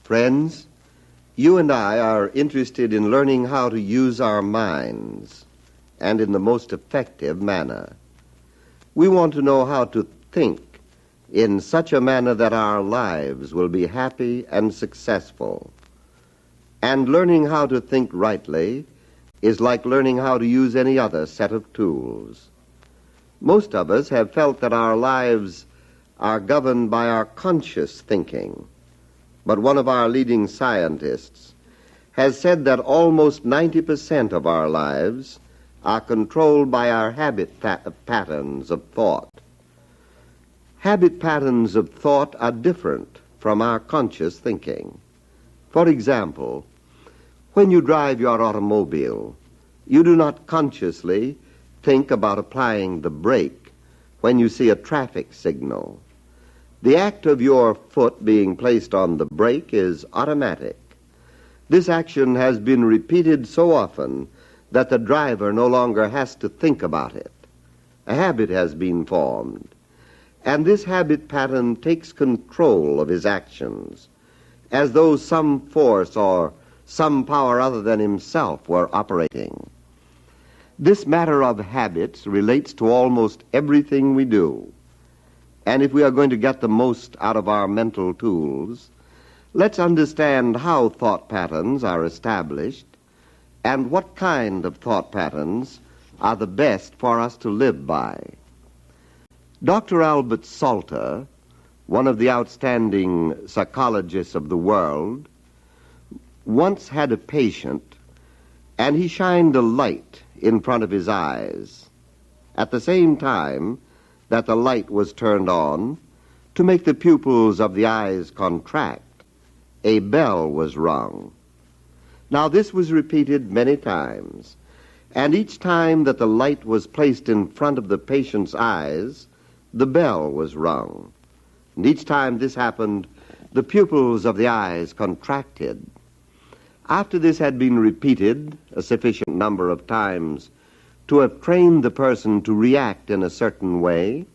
Friends, you and I are interested in learning how to use our minds, and in the most effective manner. We want to know how to think in such a manner that our lives will be happy and successful. And learning how to think rightly is like learning how to use any other set of tools. Most of us have felt that our lives are governed by our conscious thinking. But one of our leading scientists has said that almost 90% of our lives are controlled by our habit patterns of thought. Habit patterns of thought are different from our conscious thinking. For example, when you drive your automobile, you do not consciously think about applying the brake when you see a traffic signal. The act of your foot being placed on the brake is automatic. This action has been repeated so often that the driver no longer has to think about it. A habit has been formed, and this habit pattern takes control of his actions, as though some force or some power other than himself were operating. This matter of habits relates to almost everything we do. And if we are going to get the most out of our mental tools, let's understand how thought patterns are established and what kind of thought patterns are the best for us to live by. Dr. Albert Salter, one of the outstanding psychologists of the world, once had a patient, and he shined a light in front of his eyes. At the same time that the light was turned on, to make the pupils of the eyes contract, a bell was rung. Now this was repeated many times, and each time that the light was placed in front of the patient's eyes, the bell was rung. And each time this happened, the pupils of the eyes contracted. After this had been repeated a sufficient number of times to have trained the person to react in a certain way,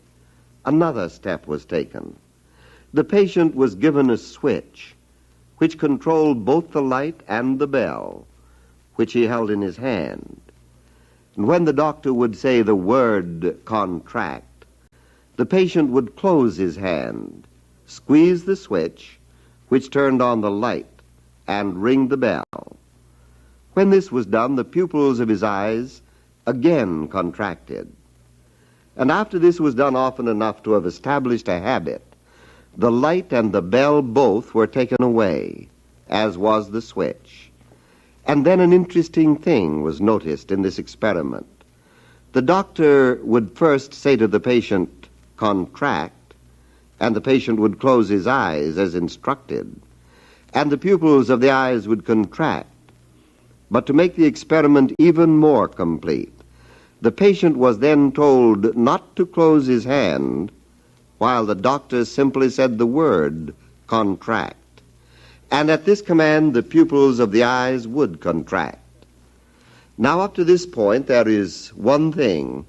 another step was taken. The patient was given a switch which controlled both the light and the bell, which he held in his hand. And when the doctor would say the word contract, the patient would close his hand, squeeze the switch, which turned on the light, and ring the bell. When this was done, the pupils of his eyes again contracted. And after this was done often enough to have established a habit, the light and the bell both were taken away, as was the switch. And then an interesting thing was noticed in this experiment. The doctor would first say to the patient, contract, and the patient would close his eyes as instructed, and the pupils of the eyes would contract. But to make the experiment even more complete, the patient was then told not to close his hand while the doctor simply said the word contract. And at this command, the pupils of the eyes would contract. Now, up to this point, there is one thing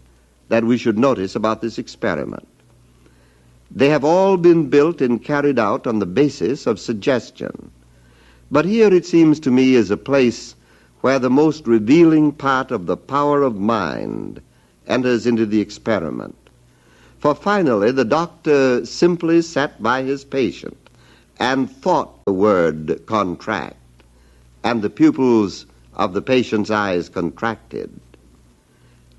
that we should notice about this experiment. They have all been built and carried out on the basis of suggestion. But here, it seems to me, is a place where the most revealing part of the power of mind enters into the experiment. For finally, the doctor simply sat by his patient and thought the word contract, and the pupils of the patient's eyes contracted.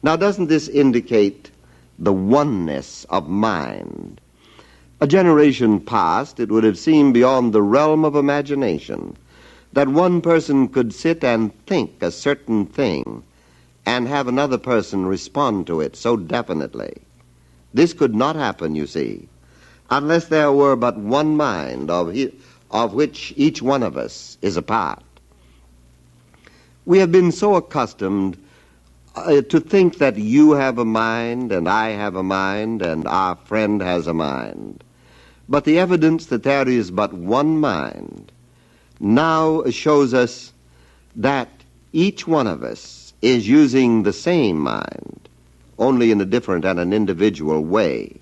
Now, doesn't this indicate the oneness of mind? A generation past, it would have seemed beyond the realm of imagination that one person could sit and think a certain thing and have another person respond to it so definitely. This could not happen, you see, unless there were but one mind of which each one of us is a part. We have been so accustomed to think that you have a mind and I have a mind and our friend has a mind. But the evidence that there is but one mind now shows us that each one of us is using the same mind, only in a different and an individual way.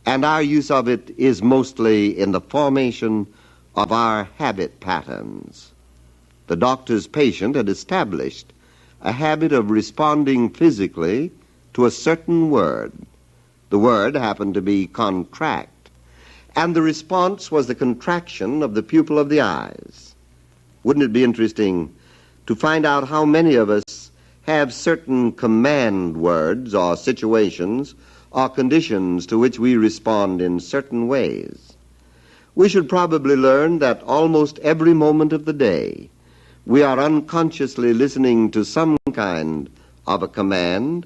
And our use of it is mostly in the formation of our habit patterns. The doctor's patient had established a habit of responding physically to a certain word. The word happened to be contract, and the response was the contraction of the pupil of the eyes. Wouldn't it be interesting to find out how many of us have certain command words or situations or conditions to which we respond in certain ways? We should probably learn that almost every moment of the day we are unconsciously listening to some kind of a command,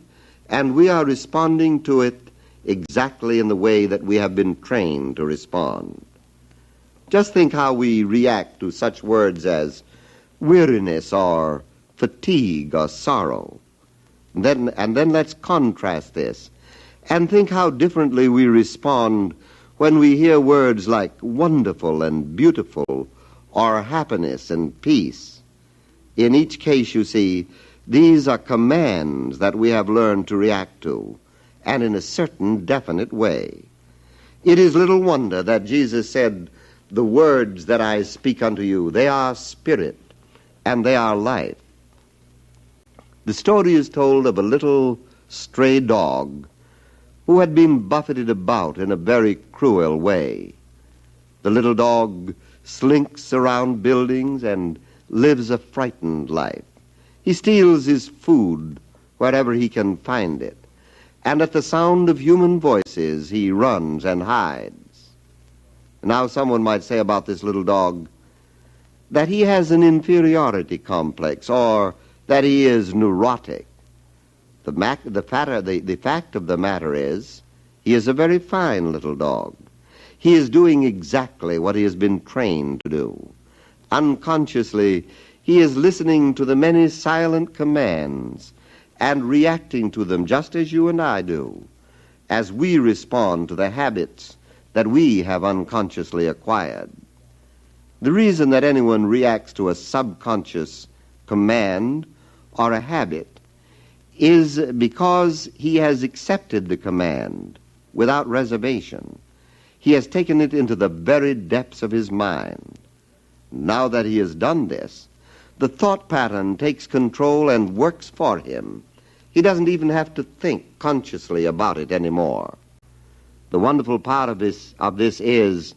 and we are responding to it exactly in the way that we have been trained to respond. Just think how we react to such words as weariness or fatigue or sorrow. And then let's contrast this and think how differently we respond when we hear words like wonderful and beautiful or happiness and peace. In each case, you see, these are commands that we have learned to react to, and in a certain definite way. It is little wonder that Jesus said, "The words that I speak unto you, they are spirit, and they are life." The story is told of a little stray dog who had been buffeted about in a very cruel way. The little dog slinks around buildings and lives a frightened life. He steals his food wherever he can find it, and at the sound of human voices he runs and hides. Now someone might say about this little dog that he has an inferiority complex or that he is neurotic. The fact of the matter is, he is a very fine little dog. He is doing exactly what he has been trained to do. Unconsciously, he is listening to the many silent commands and reacting to them just as you and I do, as we respond to the habits that we have unconsciously acquired. The reason that anyone reacts to a subconscious command or a habit is because he has accepted the command without reservation. He has taken it into the very depths of his mind. Now that he has done this, the thought pattern takes control and works for him. He doesn't even have to think consciously about it anymore. The wonderful part of this is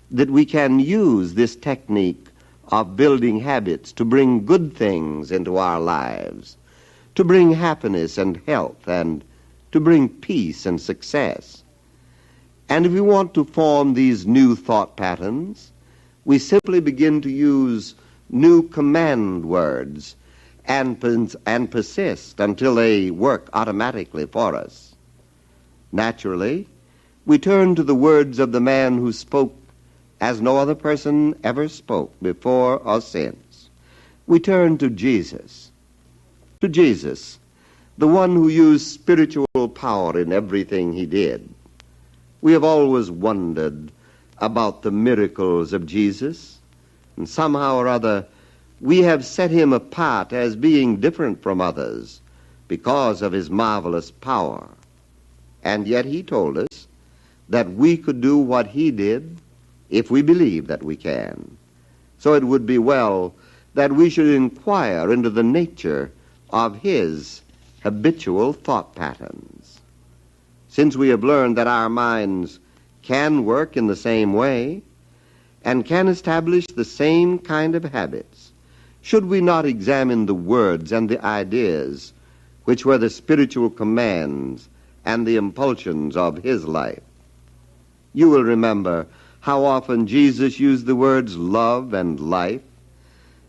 that we can use this technique of building habits to bring good things into our lives, to bring happiness and health, and to bring peace and success. And if we want to form these new thought patterns, we simply begin to use new command words and persist until they work automatically for us. Naturally, we turn to the words of the man who spoke as no other person ever spoke before or since. We turn to Jesus. To Jesus, the one who used spiritual power in everything he did. We have always wondered about the miracles of Jesus, and somehow or other we have set him apart as being different from others because of his marvelous power. And yet he told us that we could do what he did if we believe that we can. So it would be well that we should inquire into the nature of his habitual thought patterns. Since we have learned that our minds can work in the same way and can establish the same kind of habits, should we not examine the words and the ideas which were the spiritual commands and the impulsions of his life? You will remember how often Jesus used the words love and life.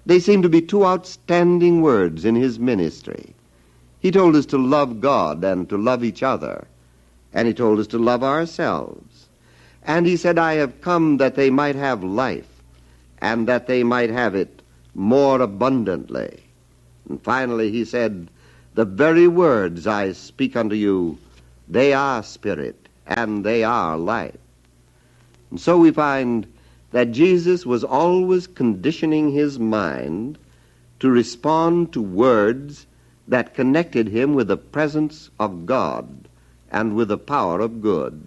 They seem to be two outstanding words in his ministry. He told us to love God and to love each other, and he told us to love ourselves. And he said, "I have come that they might have life, and that they might have it more abundantly." And finally he said, "The very words I speak unto you, they are spirit, and they are life." And so we find that Jesus was always conditioning his mind to respond to words that connected him with the presence of God and with the power of good.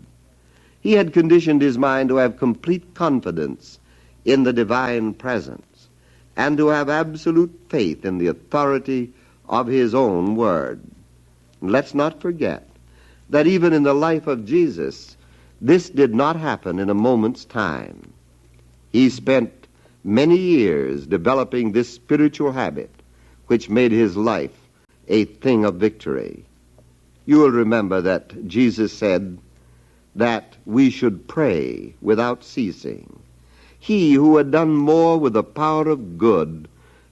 He had conditioned his mind to have complete confidence in the divine presence and to have absolute faith in the authority of his own word. Let's not forget that even in the life of Jesus, this did not happen in a moment's time. He spent many years developing this spiritual habit, which made his life a thing of victory. You will remember that Jesus said that we should pray without ceasing. He who had done more with the power of good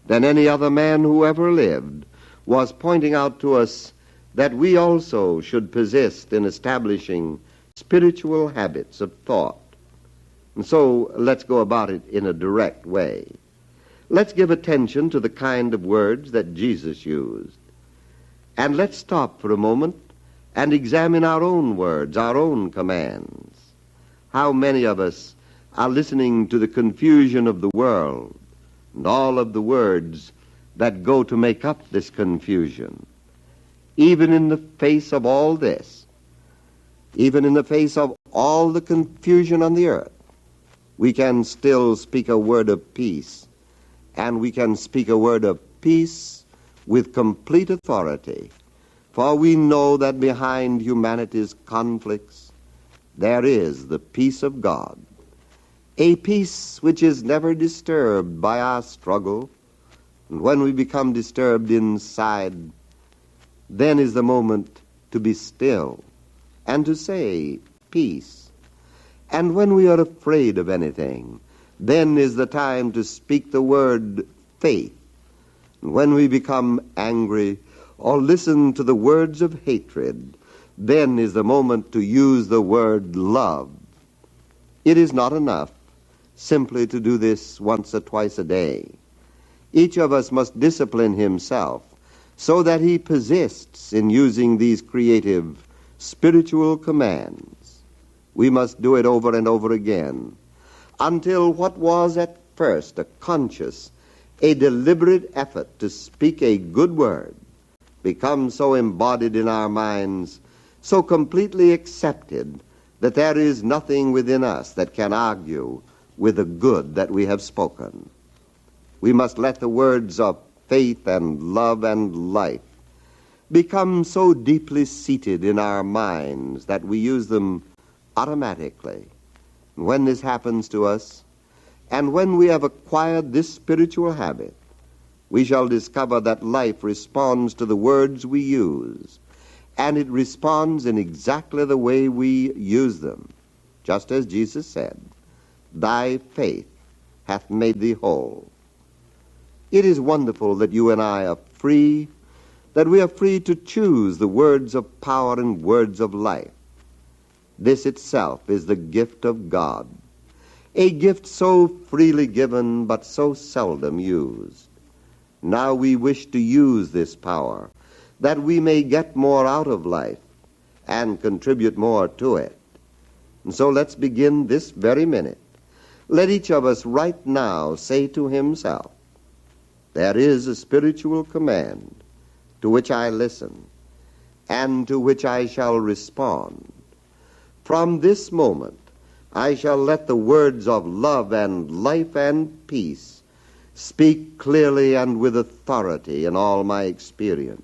than any other man who ever lived was pointing out to us that we also should persist in establishing spiritual habits of thought. And so let's go about it in a direct way. Let's give attention to the kind of words that Jesus used. And let's stop for a moment and examine our own words, our own commands. How many of us are listening to the confusion of the world and all of the words that go to make up this confusion? Even in the face of all this, even in the face of all the confusion on the earth, we can still speak a word of peace, and we can speak a word of peace with complete authority, for we know that behind humanity's conflicts there is the peace of God, a peace which is never disturbed by our struggle, and when we become disturbed inside, then is the moment to be still and to say, peace. And when we are afraid of anything, then is the time to speak the word faith. And when we become angry or listen to the words of hatred, then is the moment to use the word love. It is not enough simply to do this once or twice a day. Each of us must discipline himself so that he persists in using these creative spiritual commands. We must do it over and over again until what was at first a conscious, a deliberate effort to speak a good word becomes so embodied in our minds, so completely accepted, that there is nothing within us that can argue with the good that we have spoken. We must let the words of faith and love and life become so deeply seated in our minds that we use them automatically. When this happens to us, and when we have acquired this spiritual habit, we shall discover that life responds to the words we use, and it responds in exactly the way we use them, just as Jesus said, "Thy faith hath made thee whole." It is wonderful that you and I are free, that we are free to choose the words of power and words of life. This itself is the gift of God, a gift so freely given but so seldom used. Now we wish to use this power that we may get more out of life and contribute more to it. And so let's begin this very minute. Let each of us right now say to himself, there is a spiritual command to which I listen and to which I shall respond. From this moment, I shall let the words of love and life and peace speak clearly and with authority in all my experience.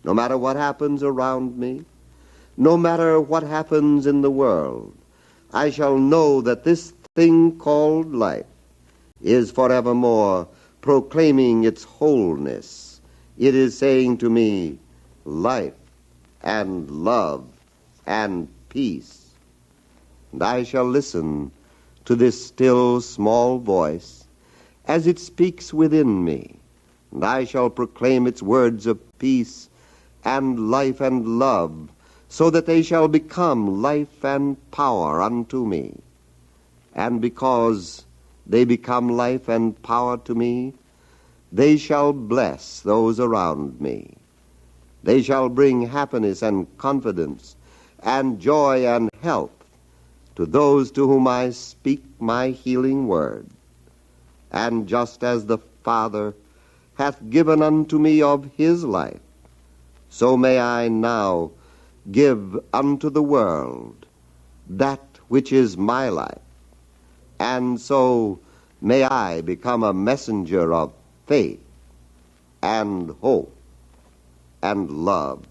No matter what happens around me, no matter what happens in the world, I shall know that this thing called life is forevermore proclaiming its wholeness. It is saying to me, life and love and peace. And I shall listen to this still small voice as it speaks within me, and I shall proclaim its words of peace and life and love, so that they shall become life and power unto me. And because they become life and power to me, they shall bless those around me. They shall bring happiness and confidence and joy and health to those to whom I speak my healing word. And just as the Father hath given unto me of his life, so may I now give unto the world that which is my life, And so may I become a messenger of faith and hope and love.